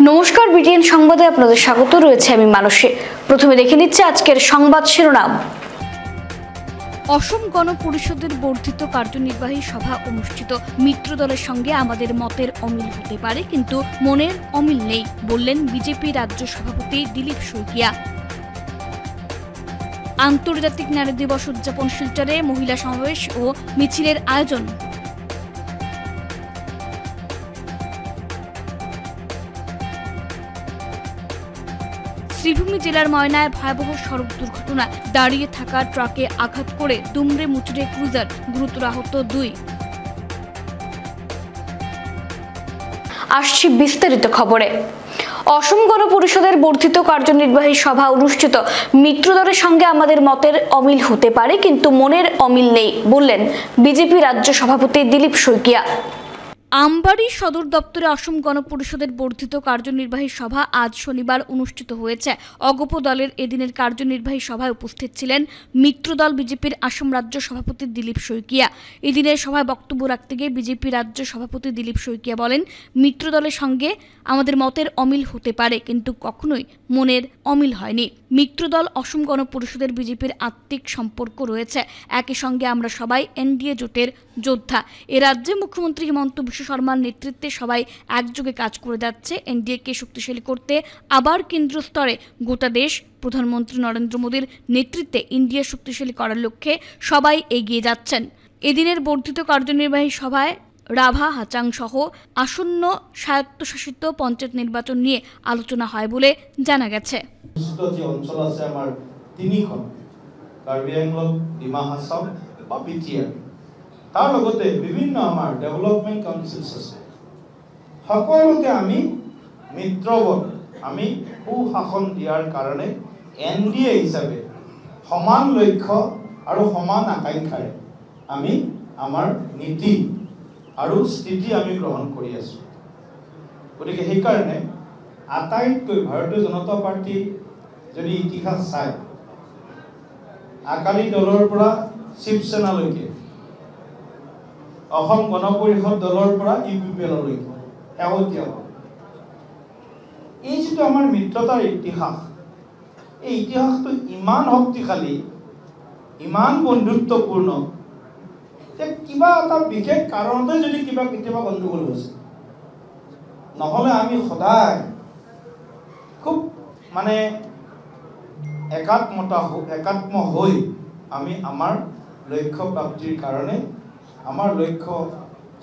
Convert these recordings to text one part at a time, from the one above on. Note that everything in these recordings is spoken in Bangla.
নমস্কার, বিটিএন সংবাদে আপনাদের স্বাগত। রয়েছে আমি মানসী। প্রথমে দেখে নিচ্ছে আজকের সংবাদ শিরোনাম। অসম গণ পরিষদের বর্ধিত কার্যনির্বাহী সভা অনুষ্ঠিত। মিত্র দলের সঙ্গে আমাদের মতের অমিল হতে পারে, কিন্তু মনের অমিল নেই, বললেন বিজেপি রাজ্য সভাপতি দিলীপ শইকিয়া। আন্তর্জাতিক নারী দিবস উদযাপন শিলচরে মহিলা সমাবেশ ও মিছিলের আয়োজন। শ্রীভূমি জেলার ময়নায় ভয়াবহ সড়ক দুর্ঘটনা। দাঁড়িয়ে থাকা ট্রাকে আঘাত করে দুমড়ে মুচড়ে ক্রুজার, গুরুতর আহত 2। আসছি বিস্তারিত খবরে। অসম গণ পরিষদের বর্ধিত কার্যনির্বাহী সভা অনুষ্ঠিত। মিত্র দলের সঙ্গে আমাদের মতের অমিল হতে পারে, কিন্তু মনের অমিল নেই, বললেন বিজেপি রাজ্য সভাপতি দিলীপ শইকিয়া। আমবাড়ি সদর দপ্তরে অসম গণ পরিষদের বর্ধিত কার্যনির্বাহী সভা আজ শনিবার অনুষ্ঠিত হয়েছে। অগপ দলের এদিনের কার্যনির্বাহী সভায় উপস্থিত ছিলেন মিত্রদল বিজেপির আসাম রাজ্য সভাপতি দিলীপ শইকিয়া। এদিনের সভায় বক্তব্য রাখতে গিয়ে বিজেপি রাজ্য সভাপতি দিলীপ শইকিয়া বলেন, মিত্র দলের সঙ্গে আমাদের মতের অমিল হতে পারে, কিন্তু কখনোই মনের অমিল হয়নি। মিত্রদল অসম গণ পরিষদের বিজেপির আত্মিক সম্পর্ক রয়েছে। একই সঙ্গে আমরা সবাই এনডিএ জোটের যোদ্ধা। এ রাজ্যে মুখ্যমন্ত্রী হিমন্ত বিশ্ব শর্মার নেতৃত্বে সবাই একযোগে কাজ করে যাচ্ছে এনডিএকে শক্তিশালী করতে। আবার কেন্দ্র স্তরে গোটা দেশ প্রধানমন্ত্রী নরেন্দ্র মোদীর নেতৃত্বে ইন্ডিয়া শক্তিশালী করার লক্ষ্যে সবাই এগিয়ে যাচ্ছেন। এদিনের বর্ধিত কার্যনির্বাহী সভায় রাভা, হাচাং সহ আসন্ন স্বায়ত্তশাসিত পঞ্চায়েত নির্বাচন নিয়ে আলোচনা হয় বলে জানা গেছে। যে অঞ্চল আছে আমার তিনিখন, কাৰ্বি আংলং, ডিমা হাছাও বা বিটিআৰ, তাৰ লগতে বিভিন্ন আমাৰ ডেভেলপমেণ্ট কাউন্সিলছ আছে। সকলোকে আমি মিত্ৰবল, আমি সুশাসন দিয়াৰ কাৰণে এনডিএ হিচাপে সমান লক্ষ্য আৰু সমান আকাংক্ষাৰে আমি আমাৰ নীতি আৰু স্থিতি আমি গ্ৰহণ কৰি আছোঁ। গতিকে সেইকাৰণে আটাইতকৈ ভাৰতীয় জনতা পাৰ্টি যদি ইতিহাস চায়, আকালি দলৰ পৰা শিৱসেনালৈকে, অসম গণ পৰিষদ দলৰ পৰা ইউপিপিএললৈকে, শেহতীয়া এই যিটো আমাৰ মিত্ৰতাৰ ইতিহাস, এই ইতিহাসটো ইমান শক্তিশালী, ইমান বন্ধুত্বপূৰ্ণ যে কিবা এটা বিশেষ কাৰণতে যদি কেতিয়াবা গণ্ডগোল হৈছে, নহ'লে আমি সদায় খুব একাত্ম হৈ আমি আমাৰ লক্ষ্য প্ৰাপ্তিৰ কাৰণে, আমাৰ লক্ষ্য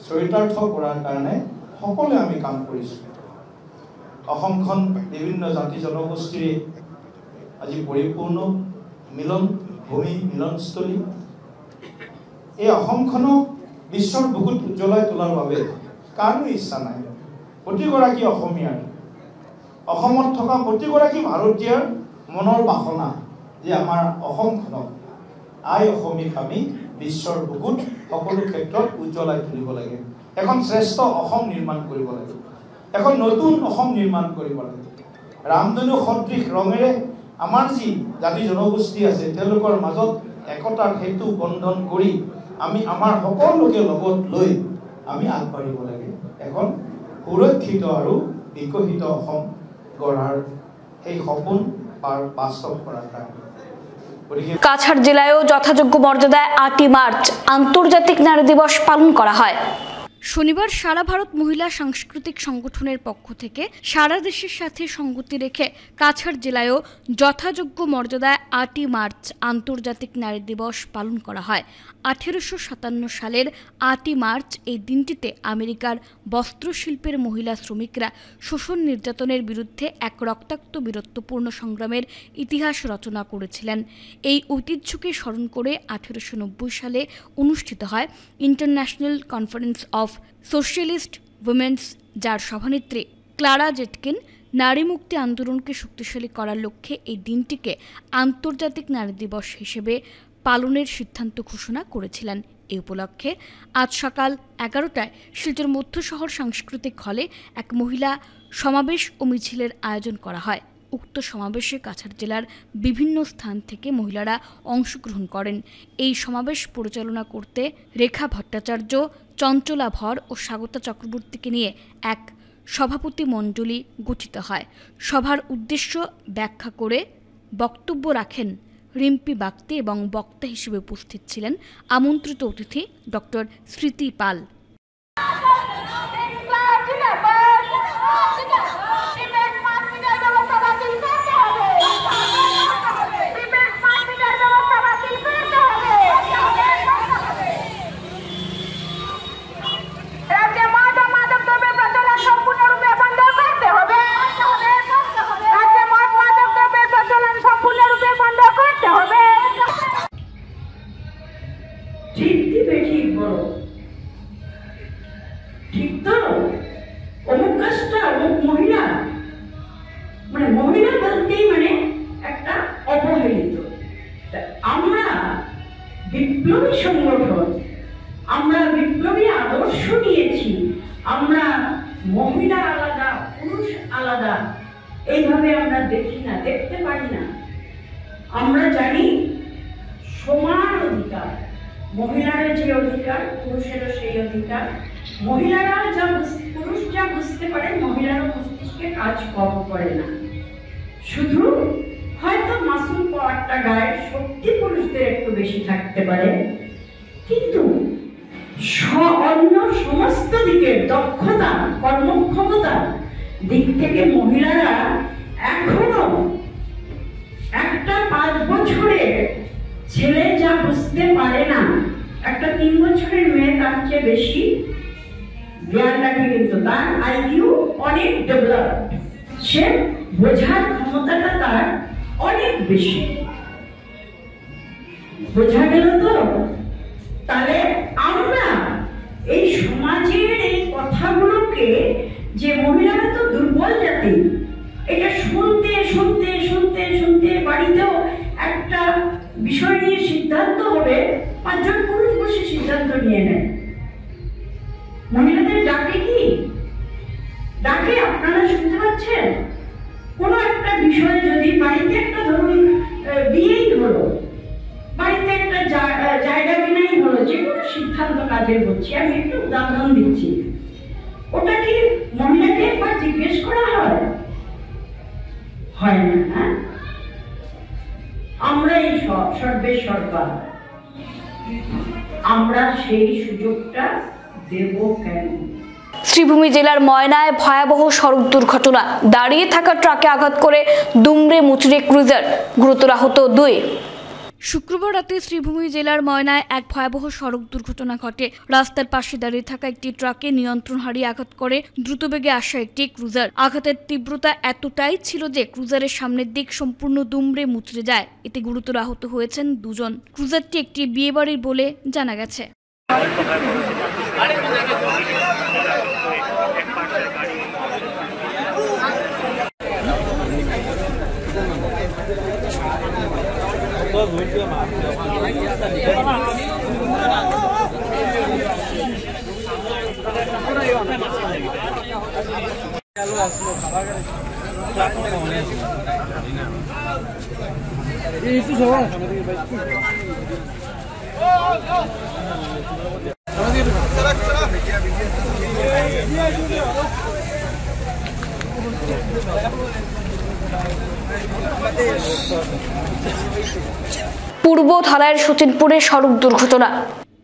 চৰিতাৰ্থ কৰাৰ কাৰণে সকলোৱে আমি কাম কৰিছোঁ। অসমখন বিভিন্ন জাতি জনগোষ্ঠীৰে আজি পৰিপূৰ্ণ মিলন ভূমি, মিলনস্থলী। এই অসমখনক বিশ্বৰ বুকুত উজ্বলাই তোলাৰ বাবে কাৰো ইচ্ছা নাই। প্ৰতিগৰাকী অসমীয়াৰ, অসমত থকা প্ৰতিগৰাকী ভাৰতীয়ৰ মনৰ বাসনা যে আমাৰ অসমখনক, আই অসমীক আমি বিশ্বৰ বুকুত সকলো ক্ষেত্ৰত উজ্বলাই তুলিব লাগে। এখন শ্ৰেষ্ঠ অসম নিৰ্মাণ কৰিব লাগে, এখন নতুন অসম নিৰ্মাণ কৰিব লাগে। ৰামধেনু সদৃশ ৰঙেৰে আমাৰ যি জাতি জনগোষ্ঠী আছে, তেওঁলোকৰ মাজত একতাৰ সেতু বন্ধন কৰি আমি আমাৰ সকলোকে লগত লৈ আমি আগবাঢ়িব লাগে, এখন সুৰক্ষিত আৰু বিকশিত অসম গঢ়াৰ সেই সপোন বাস্তৱ কৰাৰ কাৰণে। কাছাড় জেলায়ও যথাযোগ্য মর্যাদায় 8ই মার্চ আন্তর্জাতিক নারী দিবস পালন করা হয়। শনিবার সারা ভারত মহিলা সাংস্কৃতিক সংগঠনের পক্ষ থেকে সারা দেশের সাথে সঙ্গতি রেখে কাছাড় জেলায়ও যথাযোগ্য মর্যাদায় 8ই মার্চ আন্তর্জাতিক নারী দিবস পালন করা হয়। 1857 সালের 8ই মার্চ এই দিনটিতে আমেরিকার বস্ত্রশিল্পের মহিলা শ্রমিকরা শোষণ নির্যাতনের বিরুদ্ধে এক রক্তাক্ত বীরত্বপূর্ণ সংগ্রামের ইতিহাস রচনা করেছিলেন। এই ঐতিহ্যকে স্মরণ করে 1890 সালে অনুষ্ঠিত হয় international conference of socialist women's, যার সভানেত্রী ক্লারা জেটকিন নারী মুক্তি আন্দোলনকে শক্তিশালী করার লক্ষ্যে এই দিনটিকে আন্তর্জাতিক নারী দিবস হিসেবে পালনের সিদ্ধান্ত ঘোষণা করেছিলেন। এই উপলক্ষে আজ সকাল 11টায় শিলচর মধ্য শহর সাংস্কৃতিক হলে এক মহিলা সমাবেশ ও মিছিলের আয়োজন করা হয়। উক্ত সমাবেশে কাছাড় জেলার বিভিন্ন স্থান থেকে মহিলারা অংশগ্রহণ করেন। এই সমাবেশ পরিচালনা করতে রেখা ভট্টাচার্য, চঞ্চলা ভর ও স্বাগতা চক্রবর্তীকে নিয়ে এক সভাপতি মণ্ডলী গঠিত হয়। সভার উদ্দেশ্য ব্যাখ্যা করে বক্তব্য রাখেন রিম্পি বাগতি এবং বক্তা হিসেবে উপস্থিত ছিলেন আমন্ত্রিত অতিথি ডক্টর স্মৃতি পাল। ঠিক তো অমুক কাজটা অমুক মহিলা মানে মহিলা বলতেই মানে একটা অবহেলিত। আমরা বিপ্লবী সংগঠন, আমরা বিপ্লবী আদর্শ নিয়েছি, আমরা মহিলা আলাদা পুরুষ আলাদা এইভাবে আমরা দেখি না, দেখতে পারি না। আমরা জানি সমান অধিকার, মহিলারা যে অধিকার পুরুষেরও সেই অধিকার। মহিলারা যা পুরুষ যা বুঝতে পারে মহিলারা মস্তিষ্কে কাজ কম করে না। শুধু হয়তো মাসুল পাওয়ারটা গায়ের শক্তি পুরুষদের একটু বেশি থাকতে পারে, কিন্তু অন্য সমস্ত দিকের দক্ষতা কর্মক্ষমতা দিক থেকে মহিলারা এখনো একটা 5 বছরের ছেলে যা বুঝতে পারে না একটা 3 বছরের মেয়ে তার চেয়ে বেশি জ্ঞান রাখে, কিন্তু তার আইকিউ অনেক ডেভেলপ, সে বোঝার ক্ষমতাটা তার অনেক বেশি। বোঝা গেল তো? তাহলে আমরা এই সমাজের এই কথাগুলোকে যে মহিলারা তো দুর্বল জাতি, এটা শুনতে শুনতে শুনতে শুনতে বাড়িতেও একটা বিষয় নিয়ে সিদ্ধান্ত হবে, 5 জন পুরুষ বসে সিদ্ধান্ত নিয়ে নেয়। মহিলাদের ডাকে কি ডাকে আপনারা শুনতে পাচ্ছেন? কোনো একটা বিষয় যদি বাড়িতে একটা ধরুন বিয়েই হলো, বাড়িতে একটা জায়গা কেনাই হলো, যে কোনো সিদ্ধান্ত কাজের বলছি, আমি একটু উদাহরণ দিচ্ছি, ওটা কি মহিলাকে একবার জিজ্ঞেস করা হয়? হয় না, হ্যাঁ? আমরা এই সর্বের সর্বা, আমরা সেই সুযোগটা দেব কেন? শ্রীভূমি জেলার ময়নায় ভয়াবহ সড়ক দুর্ঘটনা, দাঁড়িয়ে থাকা ট্রাকে আঘাত করে দুমড়ে মুচড়ে ক্রুজার, গুরুতর আহত 2। শুক্রবার রাতে শ্রীভূমি জেলার ময়নায় এক ভয়াবহ সড়ক দুর্ঘটনা ঘটে। রাস্তার পাশে দাঁড়িয়ে থাকা একটি ট্রাকে নিয়ন্ত্রণ হারিয়ে আঘাত করে দ্রুতবেগে আসা একটি ক্রুজার। আঘাতের তীব্রতা এতটাই ছিল যে ক্রুজারের সামনের দিক সম্পূর্ণ দুমড়ে মুচড়ে যায়। এতে গুরুতর আহত হয়েছেন 2 জন। ক্রুজারটি একটি বিয়েবাড়ির বলে জানা গেছে। পূর্ব থালার সচিনপুরে সড়ক দুর্ঘটনা।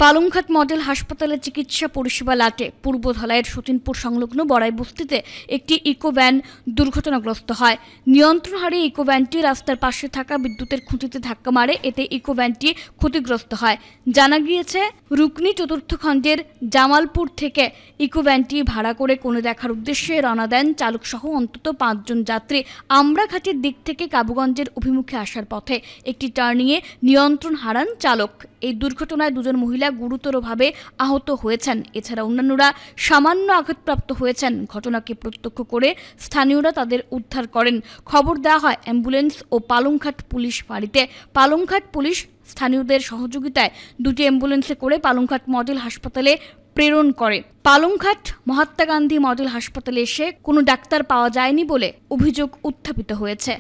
পালংঘাট মডেল হাসপাতালে চিকিৎসা পরিষেবা লাটে পূর্ব ধলাইয়ের সচিনপুর সংলগ্ন বড়াই বস্তিতে একটি ইকো ভ্যান দুর্ঘটনাগ্রস্ত হয়। নিয়ন্ত্রণ হারিয়ে ইকো ভ্যানটি রাস্তার পাশে থাকা বিদ্যুতের খুঁটিতে ধাক্কা মারে, এতে ইকো ভ্যানটি ক্ষতিগ্রস্ত হয়। জানা গিয়েছে রুকনি চতুর্থ খণ্ডের জামালপুর থেকে ইকো ভ্যানটি ভাড়া করে কোণে দেখার উদ্দেশ্যে রওনা দেন চালক সহ অন্তত 5 জন যাত্রী। আমরাঘাটের দিক থেকে কাবুগঞ্জের অভিমুখে আসার পথে একটি টার্নিংয়ে নিয়ন্ত্রণ হারান চালক। এই দুর্ঘটনায় 2 জন মহিলা গুরুতরভাবে আহত হয়েছেন। এছাড়া অন্যান্যরা সামান্য আঘাতপ্রাপ্ত হয়েছেন। ঘটনাকে প্রত্যক্ষ করে স্থানীয়রা তাদের উদ্ধার করেন। খবর দেওয়া হয় অ্যাম্বুলেন্স ও পালংঘাট পুলিশ ফাঁড়িতে। পালংঘাট পুলিশ স্থানীয়দের সহযোগিতায় 2টি অ্যাম্বুলেন্সে করে পালংঘাট মডেল হাসপাতালে প্রেরণ করে। পালংঘাট মহাত্মা গান্ধী মডেল হাসপাতালে এসে কোনো ডাক্তার পাওয়া যায়নি বলে অভিযোগ উত্থাপিত হয়েছে।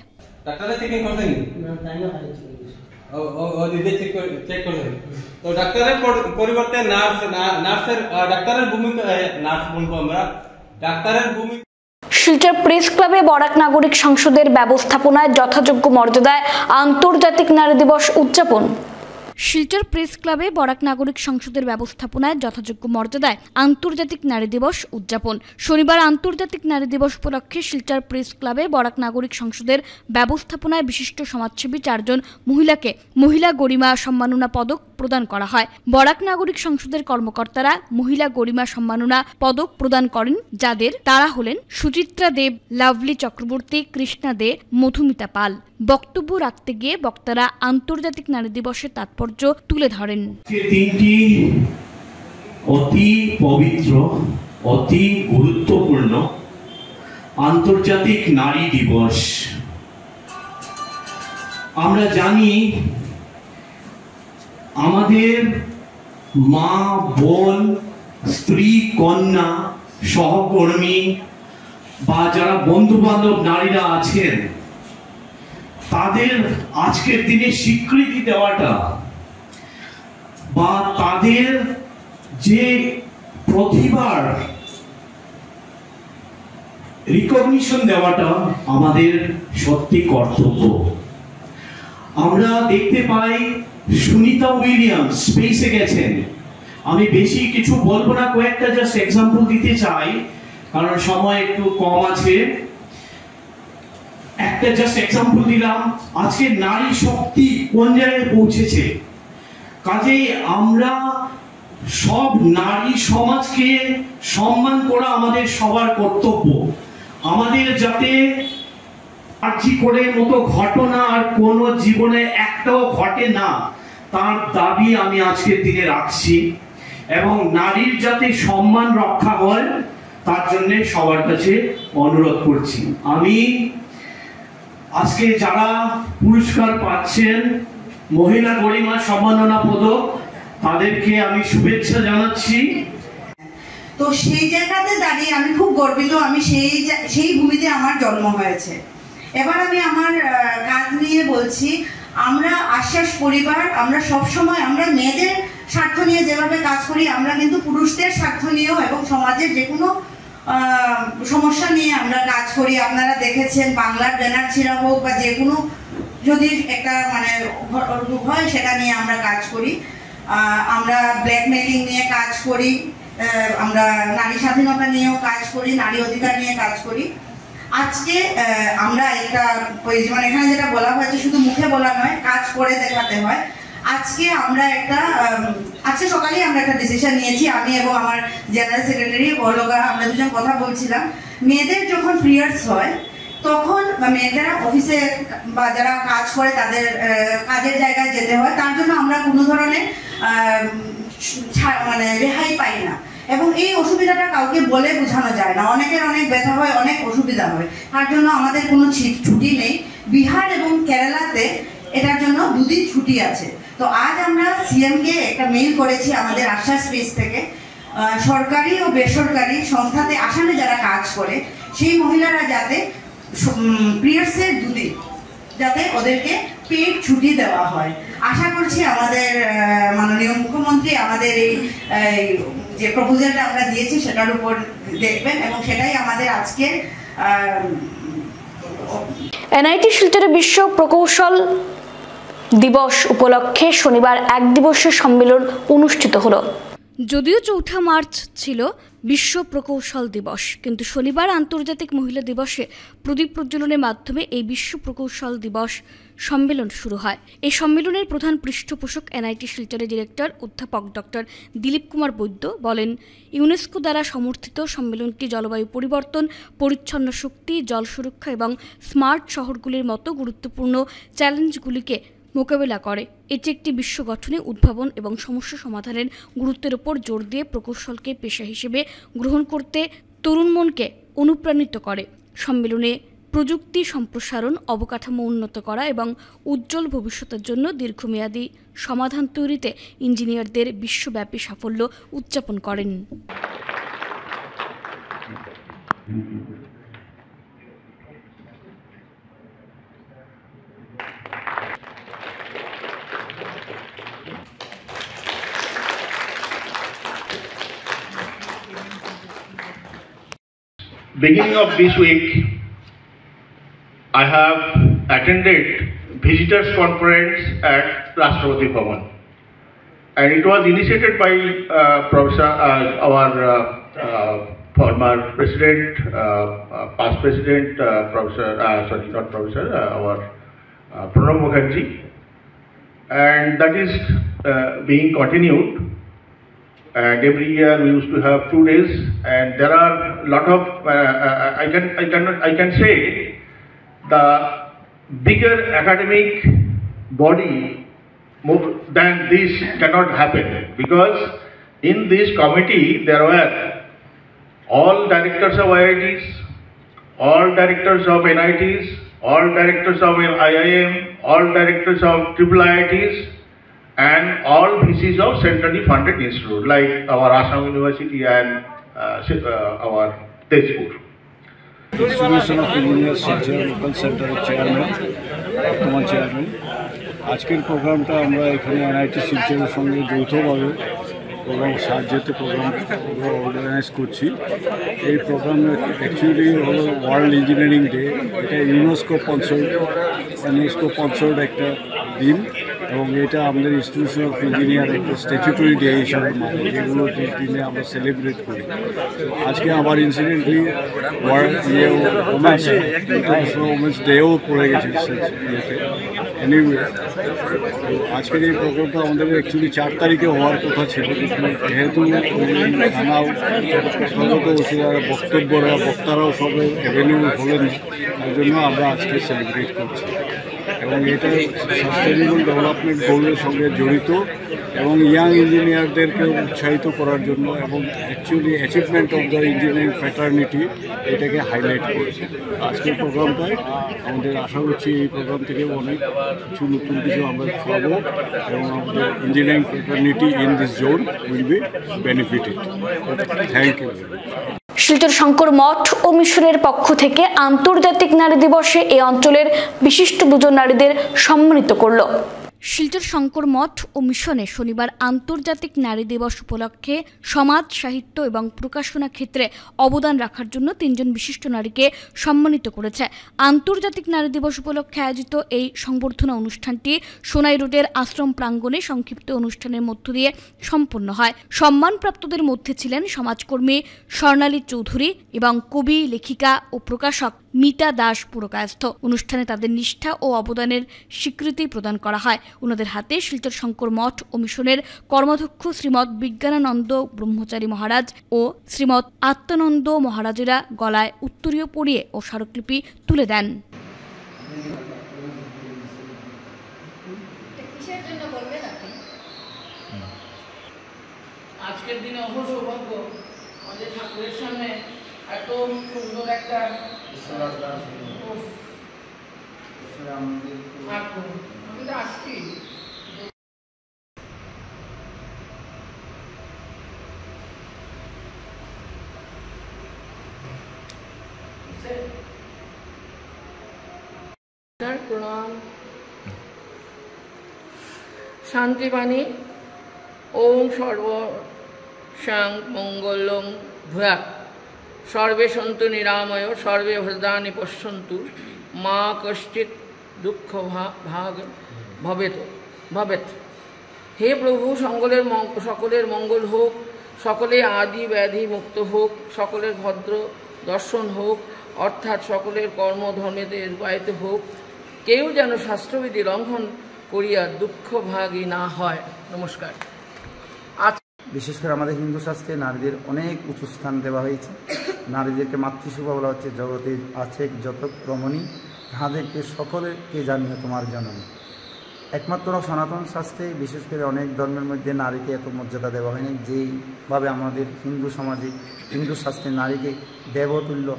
তো ডাক্তারের পরিবর্তে নার্সের ডাক্তারের ভূমিকা নার্স বলবো আমরা, ডাক্তারের ভূমিকা শিলচর প্রেস ক্লাবে বরাক নাগরিক সংসদের ব্যবস্থাপনায় যথাযোগ্য মর্যাদায় আন্তর্জাতিক নারী দিবস উদযাপন। শিলচর প্রেস ক্লাবে বরাক নাগরিক সংসদের ব্যবস্থাপনায় যথাযোগ্য মর্যাদায় আন্তর্জাতিক নারী দিবস উদযাপন। শনিবার আন্তর্জাতিক নারী দিবস উপলক্ষে শিলচর প্রেস ক্লাবে বরাক নাগরিক সংসদের ব্যবস্থাপনায় বিশিষ্ট সমাজসেবী 4 জন মহিলাকে মহিলা গরিমা সম্মাননা পদক প্রদান করা হয়। বরাক নাগরিক সংসদের কর্মকর্তারা মহিলা গরিমা সম্মাননা পদক প্রদান করেন, যাদের তারা হলেন সুচিত্রা দেব, লাভলি চক্রবর্তী, কৃষ্ণা দে, মধুমিতা পাল। বক্তব্য রাখতে গিয়ে বক্তারা আন্তর্জাতিক নারী দিবসের তাৎপর্য তুলে ধরেন। তিনটি অতি পবিত্র, অতি গুরুত্বপূর্ণ আন্তর্জাতিক নারী দিবস। আমরা জানি আমাদের মা, বোন, স্ত্রী, কন্যা, সহকর্মী বা যারা বন্ধু বান্ধব নারীরা আছেন, তাদের আজকের দিনে স্বীকৃতি দেওয়াটা বা তাদের যে প্রতিভার রিকগনিশন দেওয়াটা আমাদের সত্যি কর্তব্য। আমরা দেখতে পাই সুনিতা উইলিয়ামস স্পেসে গেছেন। আমি বেশি কিছু বলবো না, কয়েকটা জাস্ট এক্সাম্পল দিতে চাই কারণ সময় একটু কম আছে। একটা জাস্ট এক্সাম্পল দিলাম, আজকে নারী শক্তি কোন জায়গায় পৌঁছেছে। কাজেই আমরা সব নারী সমাজকে সম্মান করা আমাদের সবার কর্তব্য। আমাদের যাতে আর্জি করে মতো ঘটনা আর কোনো জীবনে একটাও ঘটে না, তার দাবি আমি আজকের দিনে রাখছি এবং নারীর যাতে সম্মান রক্ষা হয় তার জন্য সবার কাছে অনুরোধ করছি। আমি আজকে যারা পুরস্কার পাচ্ছেন মহিলা গরিমা সম্মাননা পদক, তাদেরকে আমি শুভেচ্ছা জানাচ্ছি। তো সেই জায়গাতে দাঁড়িয়ে আমি খুব গর্বিত, আমি সেই ভূমিতে আমার জন্ম হয়েছে। এবার আমি আমার কাজ নিয়ে বলছি। আমরা আশ্বাস পরিবার, আমরা সবসময় আমরা মেয়েদের স্বার্থ নিয়ে যেভাবে কাজ করি, আমরা কিন্তু পুরুষদের স্বার্থ নিয়েও এবং সমাজের যে কোনো সমস্যা নিয়ে আমরা কাজ করি। আপনারা দেখেছেন বাংলার ব্যানার ছিঁড়া হোক বা যে কোনো যদি একটা হয় সেটা নিয়ে আমরা কাজ করি। আমরা ব্ল্যাকমেলিং নিয়ে কাজ করি, আমরা নারী স্বাধীনতা নিয়েও কাজ করি, নারী অধিকার নিয়ে কাজ করি। আজকে আমরা একটা মানে এখানে যেটা বলা হয়েছে শুধু মুখে বলা নয়, কাজ করে দেখাতে হয়। আজকে আমরা আজকে সকালেই আমরা একটা ডিসিশন নিয়েছি, আমি এবং আমার জেনারেল সেক্রেটারি বলগা, আমরা দুজন কথা বলছিলাম। মেয়েদের যখন পিরিয়ডস হয় তখন মেয়েরা অফিসে বা যারা কাজ করে তাদের কাজের জায়গায় যেতে হয়, তার জন্য আমরা কোনো ধরনের মানে রেহাই পাই না এবং এই অসুবিধাটা কাউকে বলে বোঝানো যায় না। অনেকের অনেক ব্যথা হয়, অনেক অসুবিধা হয়, তার জন্য আমাদের কোনো ছুটি নেই। বিহার এবং কেরালাতে এটার জন্য 2 দিন ছুটি আছে। তো আজ আমরা সিএমকে একটা মেইল করেছি আমাদের আশ্বাস স্পেস থেকে, সরকারি ও বেসরকারি সংস্থাতে আসামে যারা কাজ করে সেই মহিলারা যাতে পিরিয়ডসের 2 দিন যাতে ওদেরকে পেড ছুটি দেওয়া হয়। আশা করছি আমাদের মাননীয় মুখ্যমন্ত্রী আমাদের এই যে প্রপোজালটা আমরা দিয়েছি সেটার উপর দেখবেন এবং সেটাই আমাদের আজকের এনআইটি শিলচরে বিশ্ব প্রকৌশল দিবস উপলক্ষে শনিবার এক দিবসের সম্মেলন অনুষ্ঠিত হলো। যদিও 4 মার্চ ছিল বিশ্ব প্রকৌশল দিবস, কিন্তু শনিবার আন্তর্জাতিক মহিলা দিবসে প্রদীপ প্রজ্বলনের মাধ্যমে এই বিশ্ব প্রকৌশল দিবস সম্মেলন শুরু হয়। এই সম্মেলনের প্রধান পৃষ্ঠপোষক এনআইটি শিলচরের ডিরেক্টর অধ্যাপক ডক্টর দিলীপ কুমার বৈদ্য বলেন, ইউনেস্কো দ্বারা সমর্থিত সম্মেলনটি জলবায়ু পরিবর্তন, পরিচ্ছন্ন শক্তি, জল সুরক্ষা এবং স্মার্ট শহরগুলির মতো গুরুত্বপূর্ণ চ্যালেঞ্জগুলিকে মোকাবেলা করে। এটি একটি বিশ্ব গঠনে উদ্ভাবন এবং সমস্যা সমাধানের গুরুত্বের উপর জোর দিয়ে প্রকৌশলকে পেশা হিসেবে গ্রহণ করতে তরুণ মনকে অনুপ্রাণিত করে। সম্মেলনে প্রযুক্তি সম্প্রসারণ, অবকাঠামো উন্নত করা এবং উজ্জ্বল ভবিষ্যতের জন্য দীর্ঘমেয়াদী সমাধান তৈরিতে ইঞ্জিনিয়ারদের বিশ্বব্যাপী সাফল্য উদযাপন করেন। beginning of this week, I have attended visitors conference at Rashtrapati Bhavan, and it was initiated by our former president, past president, our Pranab Mukherjee, and that is being continued. And every year we used to have 2 days, and there are a lot of I can say the bigger academic body more than this cannot happen, because in this committee there were all directors of IITs, all directors of NITs, all directors of IIM, all directors of IIITs, and all VCs of centrally funded institutes like our Assam University and our Tezpur. Institution of Engineers Silchar Local Center chairman, বর্তমান চেয়ারম্যান। আজকের প্রোগ্রামটা আমরা এখানে NIT শিলচরের সঙ্গে যৌথভাবে প্রোগ্রাম সাহায্যতে প্রোগ্রাম অর্গানাইজ করছি। এই প্রোগ্রাম অ্যাকচুয়ালি হলো ওয়ার্ল্ড ইঞ্জিনিয়ারিং ডে। এটা ইউনেস্কো স্পন্সর্ড একটা দিন, এবং এটা আমাদের ইনস্টিটিউশন অফ ইঞ্জিনিয়ার একটা স্ট্যাচুটরি ডে হিসাবে মানে, যেগুলো দিনে আমরা সেলিব্রেট করি। আজকে আমার ইনসিডেন্টলি ওমেন্স ডেও পড়ে গেছে ইয়েতে। এনিওয়ে, তো আজকের এই প্রোগ্রামটা আমাদের অ্যাকচুয়ালি 4 তারিখে হওয়ার কথা ছিল, কিন্তু যেহেতু নানা প্রথাগত বক্তারাও সব অ্যাভেলেবল হলেন, তার জন্য আমরা আজকে সেলিব্রেট করছি। এবং এটা সাস্টেনেবল ডেভেলপমেন্ট গোলের সঙ্গে জড়িত, এবং ইয়াং ইঞ্জিনিয়ারদেরকে উৎসাহিত করার জন্য, এবং actually achievement of the engineering fraternity এটাকে হাইলাইট করেছে। আজকের প্রোগ্রামটায় আমাদের আশা করছি এই প্রোগ্রাম থেকে অনেক কিছু নতুন কিছু আমরা পাবো, এবং আমাদের engineering fraternity in this zone will be benefited. Thank you. Silchar Shankar Math ও মিশনের পক্ষ থেকে আন্তর্জাতিক নারী দিবসে এই অঞ্চলের বিশিষ্ট 2 জন নারীদের সম্মানিত করল। শিলচর শঙ্কর মঠ ও মিশনে শনিবার আন্তর্জাতিক নারী দিবস উপলক্ষে সমাজ, সাহিত্য এবং প্রকাশনা ক্ষেত্রে অবদান রাখার জন্য 3 জন বিশিষ্ট নারীকে সম্মানিত করেছে। আন্তর্জাতিক নারী দিবস উপলক্ষে আয়োজিত এই সংবর্ধনা অনুষ্ঠানটি সোনাই রোডের আশ্রম প্রাঙ্গণে সংক্ষিপ্ত অনুষ্ঠানের মধ্য দিয়ে সম্পন্ন হয়। সম্মানপ্রাপ্তদের মধ্যে ছিলেন সমাজকর্মী স্বর্ণালী চৌধুরী এবং কবি, লেখিকা ও প্রকাশক মিতা দাস পুরকায়স্থ। অনুষ্ঠানে তাদের নিষ্ঠা ও অবদানের স্বীকৃতি প্রদান করা হয়। ওনাদের হাতে শিলচর শঙ্কর মঠ ও মিশনের কর্মাধ্যক্ষ শ্রীমৎ বিজ্ঞানানন্দ ব্রহ্মচারী মহারাজ ও শ্রীমৎ আত্মানন্দ মহারাজেরা গলায় উত্তরীয় পরিয়ে ও স্মারকলিপি তুলে দেন। আজকের দিনে অসৌভাগ্য আমাদের ঠাকুরের সামনে এত সুন্দর একটা আমি তো আসছি। প্রণাম। শান্তিবাণী। ওম সর্ব সাং মঙ্গলং ভূয়াৎ, সর্বে সন্তু নিরাময়, সর্বে ভদ্রাণি পশ্যন্তু, মা কশ্চিৎ দুঃখ ভাগ ভবেত। হে প্রভু, সকলের মঙ্গল হোক, সকলে আদি ব্যাধি মুক্ত হোক, সকলের ভদ্র দর্শন হোক, অর্থাৎ সকলের কর্মধর্মেতে রূপায়িত হোক, কেউ যেন শাস্ত্রবিধি লঙ্ঘন করিয়া দুঃখ ভাগী না হয়। নমস্কার। বিশেষ করে আমাদের হিন্দু শাস্ত্রে নারীদের অনেক উঁচু স্থান দেওয়া হয়েছে। নারীদেরকে মাতৃসুভা বলা হচ্ছে, জগতে আছে যত রমণী, তাহাদেরকে সকলকে জানিয়ে তোমার জননী। একমাত্র সনাতন শাস্ত্রে, বিশেষ করে অনেক ধর্মের মধ্যে নারীকে এত মর্যাদা দেওয়া হয়নি, যেইভাবে আমাদের হিন্দু সমাজে, হিন্দু শাস্ত্রে নারীকে দেবতুল্য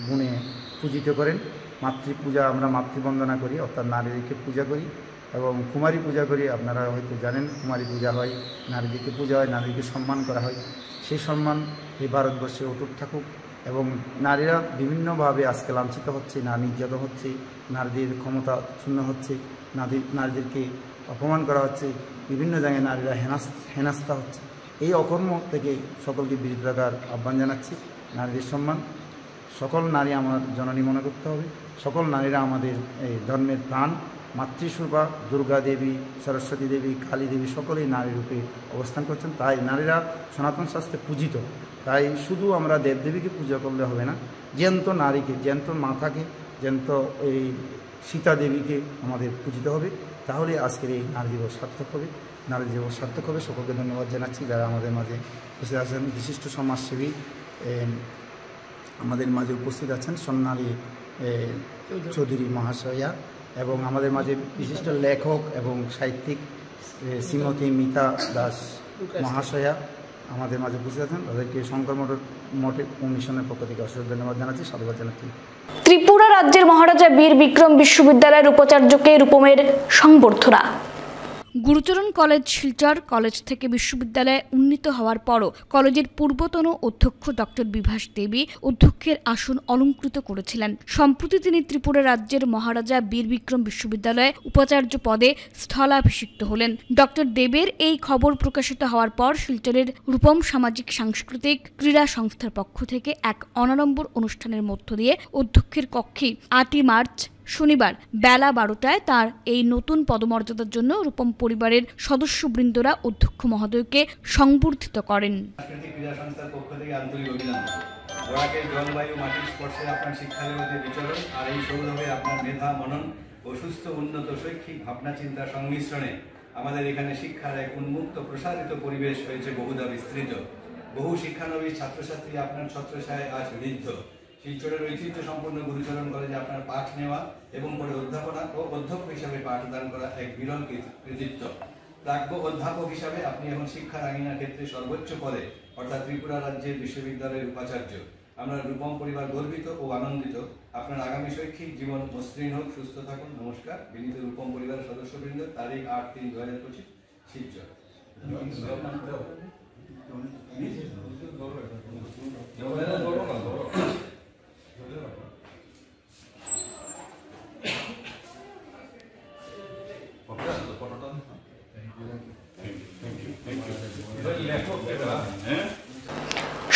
গুণে পূজিত করেন। মাতৃপূজা, আমরা মাতৃবন্দনা করি, অর্থাৎ নারীদেরকে পূজা করি, এবং কুমারী পূজা করি। আপনারা হয়তো জানেন কুমারী পূজা হয়, নারীদেরকে পূজা হয়, নারীকে সম্মান করা হয়। সেই সম্মান এই ভারতবর্ষে অটুট থাকুক। এবং নারীরা বিভিন্নভাবে আজকে লাঞ্ছিত হচ্ছে, নারী নির্যাতন হচ্ছে, নারীদের ক্ষমতা শূন্য হচ্ছে, নারীদেরকে অপমান করা হচ্ছে, বিভিন্ন জায়গায় নারীরা হেনস্থা হচ্ছে। এই অকর্ম থেকে সকলকে বিরত রাখার আহ্বান জানাচ্ছি। নারীদের সম্মান সকল নারী আমার জননী মনে করতে হবে। সকল নারীরা আমাদের এই ধর্মের প্রাণ। মাতৃস্বরূপা দুর্গা দেবী, সরস্বতী দেবী, কালী দেবী সকলেই নারী রূপে অবস্থান করছেন। তাই নারীরা সনাতন শাস্ত্রে পূজিত। তাই শুধু আমরা দেবদেবীকে পূজা করলে হবে না, জ্যান্ত নারীকে, জ্যান্ত মাতাকে, জ্যান্ত এই সীতা দেবীকে আমাদের পূজিত হবে। তাহলে আজকের এই নারী দিবস সার্থক হবে, নারী দিবস সার্থক হবে। সকলকে ধন্যবাদ জানাচ্ছি যারা আমাদের মাঝে উপস্থিত আছেন। বিশিষ্ট সমাজসেবী আমাদের মাঝে উপস্থিত আছেন সোনালী চৌধুরী মহাশয়া, এবং আমাদের মাঝে বিশিষ্ট লেখক এবং সাহিত্যিক শ্রীমতী মিতা দাস মহাশয়া আমাদের মাঝে উপস্থিত আছেন। তাদেরকে শঙ্কর মঠের কমিশনের পক্ষ থেকে অসংখ্য ধন্যবাদ জানাচ্ছি, সাধুবাদ জানাচ্ছি। ত্রিপুরা রাজ্যের মহারাজা বীর বিক্রম বিশ্ববিদ্যালয়ের উপাচার্যকে রূপমের সংবর্ধনা। গুরুচরণ কলেজ শিলচর কলেজ থেকে বিশ্ববিদ্যালয়ে উন্নীত হওয়ার পরও কলেজের পূর্বতন অধ্যক্ষ ডক্টর বিভাস দেবী অধ্যক্ষের আসন অলঙ্কৃত করেছিলেন। সম্প্রতি তিনি ত্রিপুরা রাজ্যের মহারাজা বীর বিক্রম বিশ্ববিদ্যালয়ে উপাচার্য পদে স্থলাভিষিক্ত হলেন। ডক্টর দেবের এই খবর প্রকাশিত হওয়ার পর শিলচরের রূপম সামাজিক সাংস্কৃতিক ক্রীড়া সংস্থার পক্ষ থেকে এক অনাড়ম্বর অনুষ্ঠানের মধ্য দিয়ে অধ্যক্ষের কক্ষে 8 মার্চ শনিবার বেলা 12টায় তার এই নতুন পদমর্যাদার জন্য রূপম পরিবারের সদস্যবৃন্দরা অধ্যক্ষ মহোদয়কে সংবর্ধিত করেন। ক্রীড়া সংস্থার পক্ষ থেকে আন্তরিক অভিনন্দন। বরাকের জলবায়ু মাটির স্পর্শে আপনার শিক্ষাজগতে বিচরণ আর এই সৌরভে আপনার মেধা মনন ও সুস্থ উন্নত শৈক্ষিক ভাবনা চিন্তার সংমিশ্রণে আমাদের এখানে শিক্ষার এক উন্মুক্ত প্রসারিত পরিবেশ হয়েছে বহুধা বিস্তৃত। বহু শিক্ষানবী ছাত্রছাত্রী আপনার ছত্রছায়ায় আজ ঋদ্ধ। শিলচরের ঐতিহ্য সম্পন্ন গুরুচরণ কলেজে আপনার পাঠ নেওয়া এবং পরে অধ্যাপনা ও অধ্যক্ষ হিসাবে পাঠদান করা এক বিরল কৃতিত্ব। প্রাজ্ঞ অধ্যাপক হিসাবে আপনি এখন শিক্ষার আঙিনার ক্ষেত্রে সর্বোচ্চ পদে অর্থাৎ ত্রিপুরা রাজ্যের বিশ্ববিদ্যালয়ের উপাচার্য। আমরা রূপম পরিবার গর্বিত ও আনন্দিত। আপনার আগামী শৈক্ষিক জীবন মসৃণ হোক, সুস্থ থাকুন। নমস্কার। বিনীত রূপম পরিবারের সদস্যবৃন্দ। তারিখ 8/3/2025 শিলচর।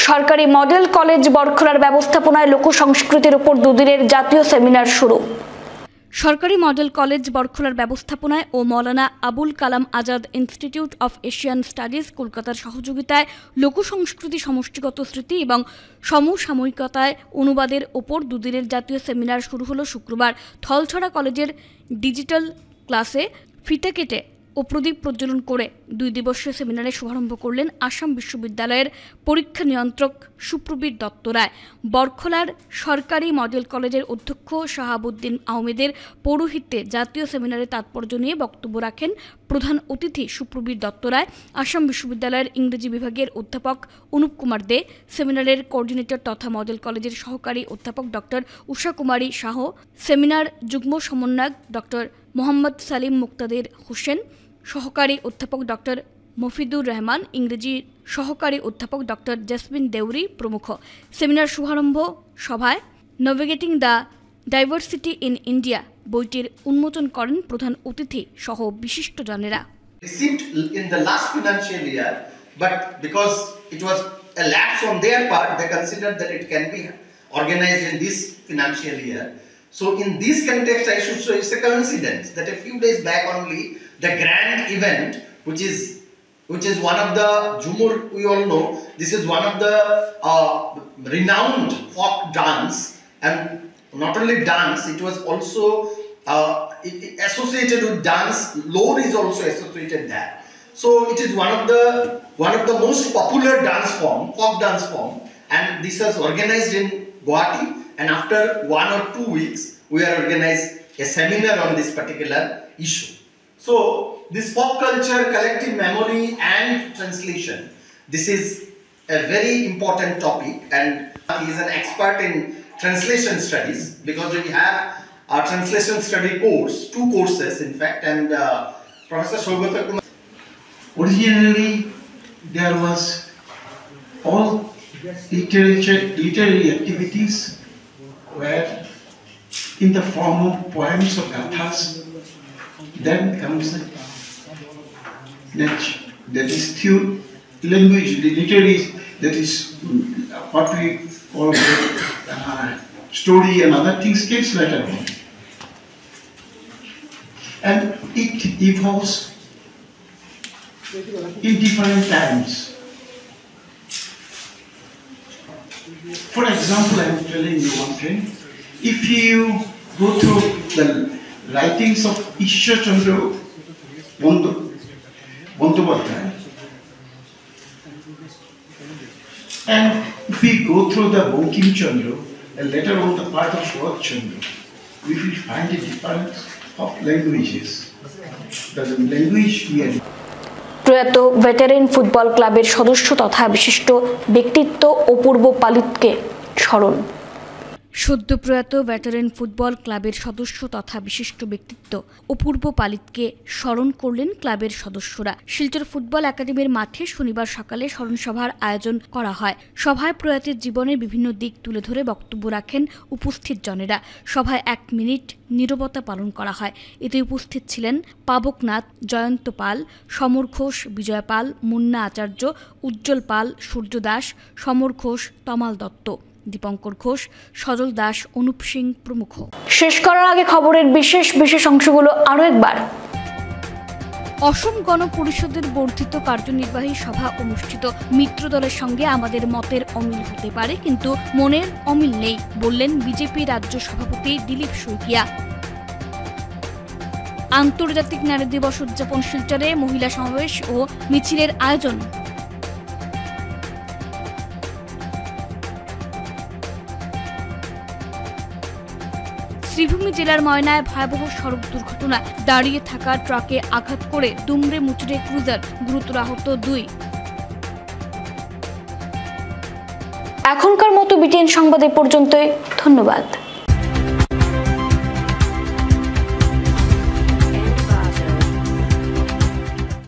সরকারি মডেল কলেজ বরখলার ব্যবস্থাপনায় লোক সংস্কৃতির উপর দুদিনের জাতীয় সেমিনার শুরু। সরকারি মডেল কলেজ বরখলার ব্যবস্থাপনায় ও Maulana Abul Kalam Azad institute of Asian studies কলকাতার সহযোগিতায় লোকসংস্কৃতি, সমষ্টিগত স্মৃতি এবং সমসাময়িকতায় অনুবাদের ওপর দুদিনের জাতীয় সেমিনার শুরু হলো শুক্রবার। থলছড়া কলেজের ডিজিটাল ক্লাসে ফিতা কেটে ও প্রদীপ প্রজ্বলন করে 2 দিবসীয় সেমিনারের শুভারম্ভ করলেন আসাম বিশ্ববিদ্যালয়ের পরীক্ষা নিয়ন্ত্রক সুপ্রবীর দত্ত রায়। বরখলার সরকারি মডেল কলেজের অধ্যক্ষ শাহাবুদ্দিন আহমেদের পৌরোহিত্যে জাতীয় সেমিনারে তাৎপর্য নিয়ে বক্তব্য রাখেন প্রধান অতিথি সুপ্রবীর দত্ত রায়। আসাম বিশ্ববিদ্যালয়ের ইংরেজি বিভাগের অধ্যাপক অনুপ কুমার দে, সেমিনারের কোঅর্ডিনেটর তথা মডেল কলেজের সহকারী অধ্যাপক ডক্টর উষা কুমারী শাহ, সেমিনার যুগ্ম সমন্বয়ক ডক্টর মোহাম্মদ সালিম মুক্তাদির হোসেন, সহকারী অধ্যাপক ডক্টর মফিদুর রহমান, ইংরেজি সহকারী অধ্যাপক ডক্টর জেসমিন দেউরি প্রমুখ। সেমিনার শুভারম্ভ সভায় navigating the diversity in India বইটির উন্মোচন করেন প্রধান অতিথি সহ বিশিষ্টজনেরা। Received in the last financial year, but because it was a lapse on their part, they considered that it can be organized in this financial year. So in this context, I should say it's a coincidence that a few days back only, the grand event, which is one of the Jumur, we all know, this is one of the renowned folk dance, and not only dance, it was also associated with dance. Lore is also associated there. So it is one of the most popular dance form, folk dance form, and this was organized in Guwahati. And after 1 or 2 weeks, we are organized a seminar on this particular issue. So this folk culture, collective memory and translation, this is a very important topic, and he is an expert in translation studies because we have our translation study course, 2 courses in fact, and Professor Shogata Kumar. Originally there was all literary activities were in the form of poems or gathas. Then comes that is language, the literary, that is what we or story and other things gets later on. And it evolves in different times. For example, I am telling you one thing. If you go through the writings of Ishwar Chandra Bandyopadhyay, and if we go through the Bankim Chandra, and later on the part of Sharat Chandra, we will find a difference of languages. The language we are প্রয়াত ভেটারেন ফুটবল ক্লাবের সদস্য তথা বিশিষ্ট ব্যক্তিত্ব অপূর্ব পালিতকে স্মরণ। সদ্য প্রয়াত ভেটারেন ফুটবল ক্লাবের সদস্য তথা বিশিষ্ট ব্যক্তিত্ব অপূর্ব পালিতকে স্মরণ করলেন ক্লাবের সদস্যরা। শিলচর ফুটবল একাডেমির মাঠে শনিবার সকালে স্মরণসভার আয়োজন করা হয়। সভায় প্রয়াতের জীবনের বিভিন্ন দিক তুলে ধরে বক্তব্য রাখেন উপস্থিত জনেরা। সভায় 1 মিনিট নীরবতা পালন করা হয়। এতে উপস্থিত ছিলেন পাবকনাথ, জয়ন্ত পাল, সমর ঘোষ, বিজয় পাল, মুন্না আচার্য, উজ্জ্বল পাল, সূর্য দাস, সমর ঘোষ, তমাল দত্ত, দীপঙ্কর ঘোষ, সজল দাস, অনুপ সিং প্রমুখ। শেষ করার আগে খবরের বিশেষ অংশগুলো আরও একবার। অসম গণ পরিষদের বর্ধিত কার্যনির্বাহী সভা অনুষ্ঠিত। মিত্র দলের সঙ্গে আমাদের মতের অমিল হতে পারে, কিন্তু মনের অমিল নেই, বললেন বিজেপি রাজ্য সভাপতি দিলীপ শইকিয়া। আন্তর্জাতিক নারী দিবস উদযাপন শিলচরে মহিলা সমাবেশ ও মিছিলের আয়োজন। শ্রীভূমি জেলার ময়নায় ভয়াবহ সড়ক দুর্ঘটনা। দাঁড়িয়ে থাকা ট্রাকে আঘাত করে দুমড়ে মুচড়ে ক্রুজার, গুরুতর আহত 2। এখনকার মতো বিটিএন সংবাদ এ পর্যন্তই। ধন্যবাদ।